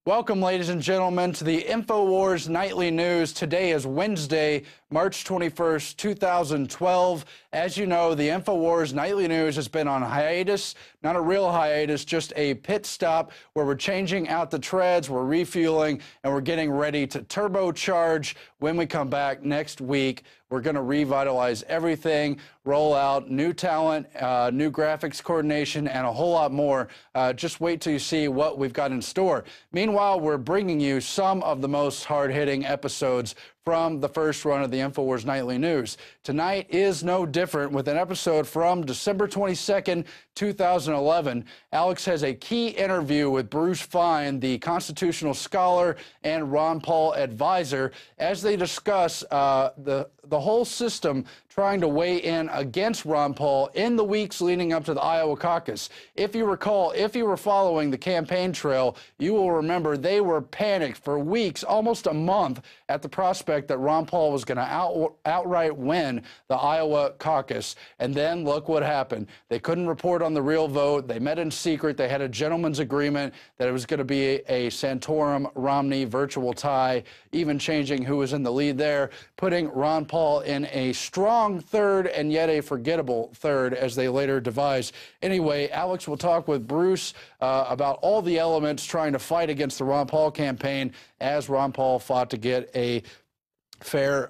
Welcome, ladies and gentlemen, to the InfoWars Nightly News. Today is Wednesday, March 21st, 2012. As you know, the InfoWars Nightly News has been on hiatus, not a real hiatus, just a pit stop where we're changing out the treads, we're refueling, and we're getting ready to turbocharge when we come back next week. We're going to revitalize everything, roll out new talent, new graphics coordination, and a whole lot more. Just wait till you see what we've got in store. Meanwhile, we're bringing you some of the most hard-hitting episodes from the first run of the InfoWars Nightly News. Tonight is no different with an episode from December 22nd, 2011. Alex has a key interview with Bruce Fine, the constitutional scholar and Ron Paul advisor, as they discuss the whole system trying to weigh in against Ron Paul in the weeks leading up to the Iowa caucus. If you recall, if you were following the campaign trail, you will remember they were panicked for weeks, almost a month, at the prospect that Ron Paul was going to outright win the Iowa caucus. And then look what happened. They couldn't report on the real vote. They met in secret. They had a gentleman's agreement that it was going to be a Santorum-Romney virtual tie, even changing who was in the lead there, putting Ron Paul in a strong third and yet a forgettable third, as they later devised. Anyway, Alex will talk with Bruce about all the elements trying to fight against the Ron Paul campaign as Ron Paul fought to get a fair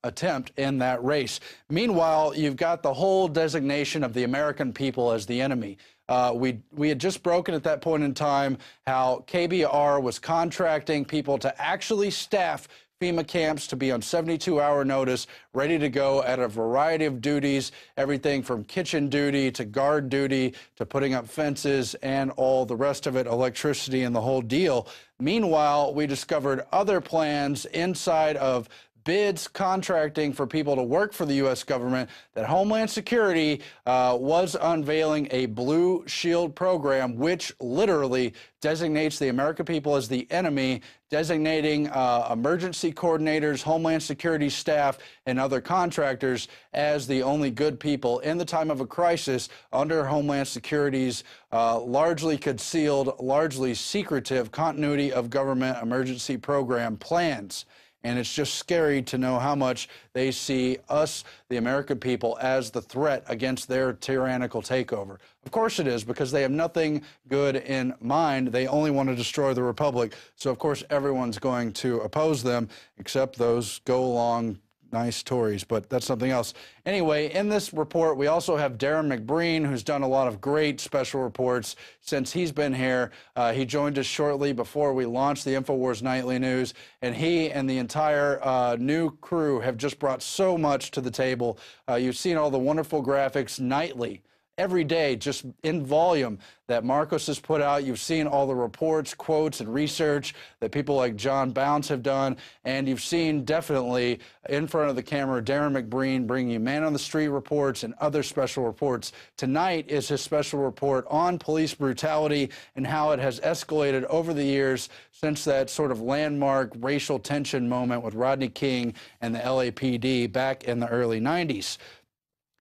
attempt in that race. Meanwhile, you've got the whole designation of the American people as the enemy. We had just broken at that point in time how KBR was contracting people to actually staff FEMA camps to be on 72-hour notice, ready to go at a variety of duties, everything from kitchen duty to guard duty to putting up fences and all the rest of it, electricity and the whole deal. Meanwhile, we discovered other plans inside of bids contracting for people to work for the U.S. government, that Homeland Security was unveiling a Blue Shield program, which literally designates the American people as the enemy, designating emergency coordinators, Homeland Security staff, and other contractors as the only good people in the time of a crisis under Homeland Security's largely concealed, largely secretive continuity of government emergency program plans. And it's just scary to know how much they see us, the American people, as the threat against their tyrannical takeover. Of course it is, because they have nothing good in mind. They only want to destroy the republic. So, of course, everyone's going to oppose them, except those go-along nice Tories, but that's something else. Anyway, in this report, we also have Darren McBreen, who's done a lot of great special reports since he's been here. He joined us shortly before we launched the InfoWars Nightly News, and he and the entire new crew have just brought so much to the table. You've seen all the wonderful graphics nightly, every day, just in volume, that Marcos has put out. You've seen all the reports, quotes, and research that people like John Bounce have done, and you've seen definitely in front of the camera Darren McBreen bringing you man-on-the-street reports and other special reports. Tonight is his special report on police brutality and how it has escalated over the years since that sort of landmark racial tension moment with Rodney King and the LAPD back in the early 90s.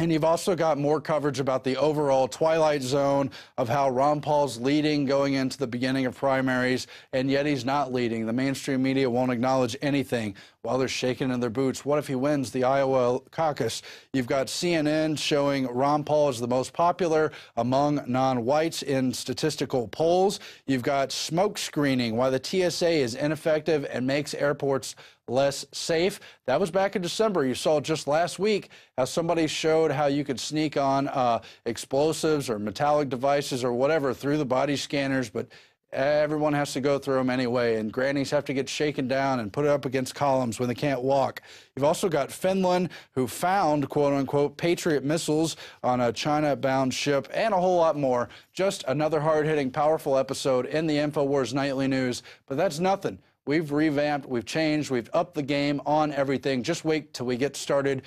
And you've also got more coverage about the overall twilight zone of how Ron Paul's leading going into the beginning of primaries, and yet he's not leading. The mainstream media won't acknowledge anything while they're shaking in their boots. What if he wins the Iowa caucus? You've got CNN showing Ron Paul as the most popular among non-whites in statistical polls. You've got smoke screening, why the TSA is ineffective and makes airports less safe. That was back in December. You saw just last week how somebody showed how you could sneak on explosives or metallic devices or whatever through the body scanners, but everyone has to go through them anyway, and grannies have to get shaken down and put up against columns when they can't walk. You've also got Finland, who found, quote-unquote, Patriot missiles on a China-bound ship, and a whole lot more. Just another hard-hitting, powerful episode in the InfoWars Nightly News, but that's nothing. We've revamped, we've changed, we've upped the game on everything. Just wait till we get started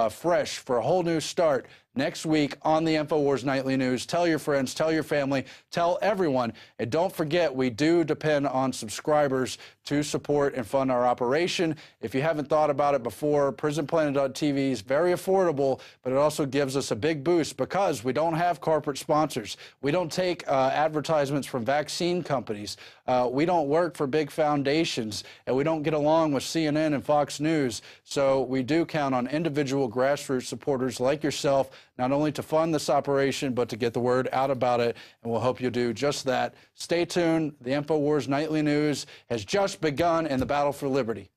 fresh for a whole new start next week on the InfoWars Nightly News. Tell your friends, tell your family, tell everyone. And don't forget, we do depend on subscribers to support and fund our operation. If you haven't thought about it before, PrisonPlanet.tv is very affordable, but it also gives us a big boost because we don't have corporate sponsors. We don't take advertisements from vaccine companies. We don't work for big foundations, and we don't get along with CNN and Fox News. So we do count on individual grassroots supporters like yourself, not only to fund this operation, but to get the word out about it, and we'll hope you do just that. Stay tuned. The InfoWars Nightly News has just begun in the battle for liberty.